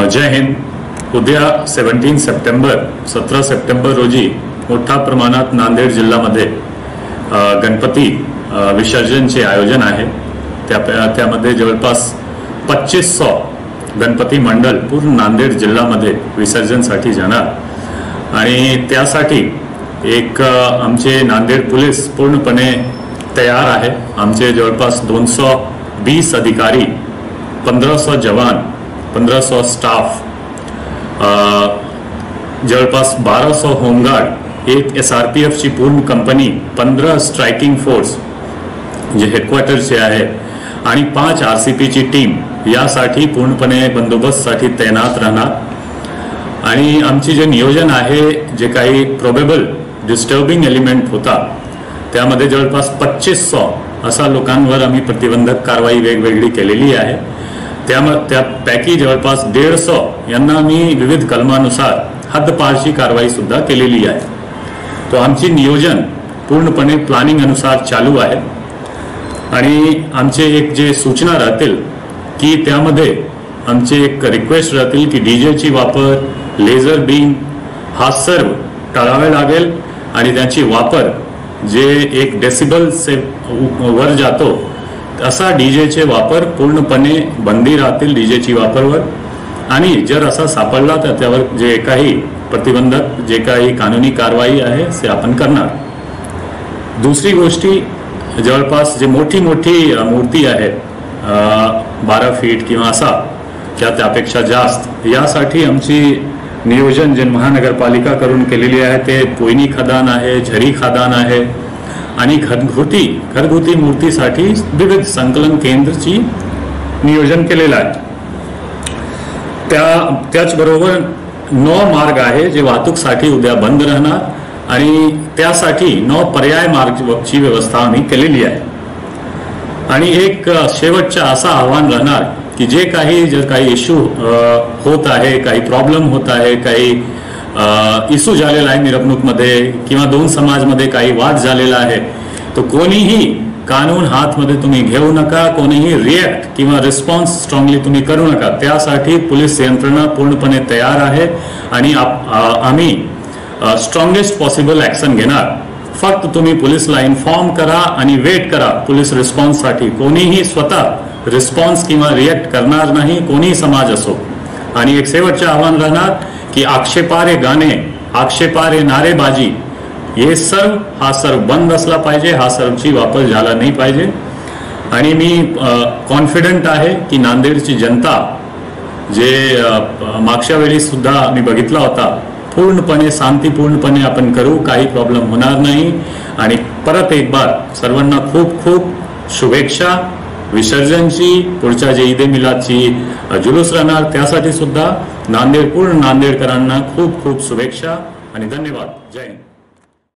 जय हिंद। उद्या 17 सप्टेंबर रोजी मोठ्या प्रमाणात नांदेड जिल्ह्यामध्ये गणपती विसर्जनचे आयोजन आहे। त्यामध्ये जवळपास 2500 गणपती मंडळ पूर्ण नांदेड जिल्ह्यामध्ये विसर्जनसाठी जाणार आणि त्यासाठी एक आमचे नांदेड पोलीस पूर्णपणे तयार आहे। आमचे जवळपास 220 अधिकारी, 1500 जवान, 1500 स्टाफ, जवळपास 1200 होमगार्ड, एक SRPF ची पूर्ण कंपनी, 15 स्ट्रायकिंग फोर्स जे हेडक्वार्टरचे आहे आणि 5 RCP ची टीम यासाठी पूर्णपणे बंदोबस्तसाठी तैनात राहणार। आणि आमची जे नियोजन आहे, जे काही प्रोबेबल डिस्टर्बिंग एलिमेंट होता त्यामध्ये जवळपास 2500 अशा लोकांवर आम्ही प्रतिबंधक कारवाई वेगवेगळी केलेली आहे। त्यापैकी जवळपास 150 यांना आम्ही विविध कलमानुसार हद्दपारची कारवाई सुद्धा केलेली आहे। तो आमची नियोजन पूर्णपणे प्लॅनिंग अनुसार चालू आहे आणि आमचे एक जे सूचना राहतील की त्यामध्ये आमचे एक रिक्वेस्ट राहतील की डीजे ची वापर, लेझर बीम हा सर्व टाळावे लागेल आणि त्याची वापर जे 1 डेसिबल से वर जातो असा डीजेचे वापर पूर्णपणे बंदी राहतील डीजेची वापरवर। आणि जर असा सापडला तर त्यावर जे काही प्रतिबंधक जे काही कानूनी कारवाई आहे ते आपण करणार। दुसरी गोष्टी, जवळपास जे मोठी मूर्ती आहे 12 फीट किंवा असा त्यापेक्षा जास्त, यासाठी आमची नियोजन जे महानगरपालिका करून केलेली आहे ते पोयनी खदान आहे, झरी खदान आहे आणि घरगुती मूर्तीसाठी विविध संकलन केंद्रची नियोजन केलेलं आहे। त्याचबरोबर 9 मार्ग आहे जे वाहतूकसाठी उद्या बंद राहणार आणि त्यासाठी 9 पर्याय मार्गची व्यवस्था आम्ही केलेली आहे। आणि एक शेवटचं असं आव्हान राहणार की जर काही इश्यू होत आहे, काही प्रॉब्लेम होत आहे, काही इश्यू झालेला आहे मिरवणूकमध्ये किंवा 2 समाजमध्ये काही वाद झालेला आहे, तो कोणीही कानून हातमध्ये तुम्ही घेऊ नका, कोणीही रिएक्ट किंवा रिस्पॉन्स स्ट्रॉंगली तुम्ही करू नका। त्यासाठी पोलीस यंत्रणा पूर्णपणे तयार आहे आणि आम्ही स्ट्रॉंगेस्ट पॉसिबल ॲक्शन घेणार। फक्त तुम्ही पोलीसला इन्फॉर्म करा आणि वेट करा पोलीस रिस्पॉन्ससाठी। कोणीही स्वतः रिस्पॉन्स किंवा रिएक्ट करणार नाही, कोणीही समाज असो। आणि एक शेवटचे आव्हान राहणार की आक्षेपार्ह गाणे, आक्षेपार्ह नारेबाजी हे हा सर्व बंद असला पाहिजे, हा सर्वची वापर झाला नाही पाहिजे। आणि मी कॉन्फिडंट आहे की नांदेडची जनता जे मागच्या वेळी सुद्धा मी बघितला होता, पूर्णपणे शांतीपूर्णपणे आपण करू, काही प्रॉब्लेम होणार नाही। आणि परत एक बार सर्वांना खूप खूप शुभेच्छा। विसर्जनची पुढच्या जे ईद ए मिलादची जुलूस राहणार त्यासाठी सुद्धा पूर्ण नांदेडकरांना खूप खूप शुभेच्छा आणि धन्यवाद।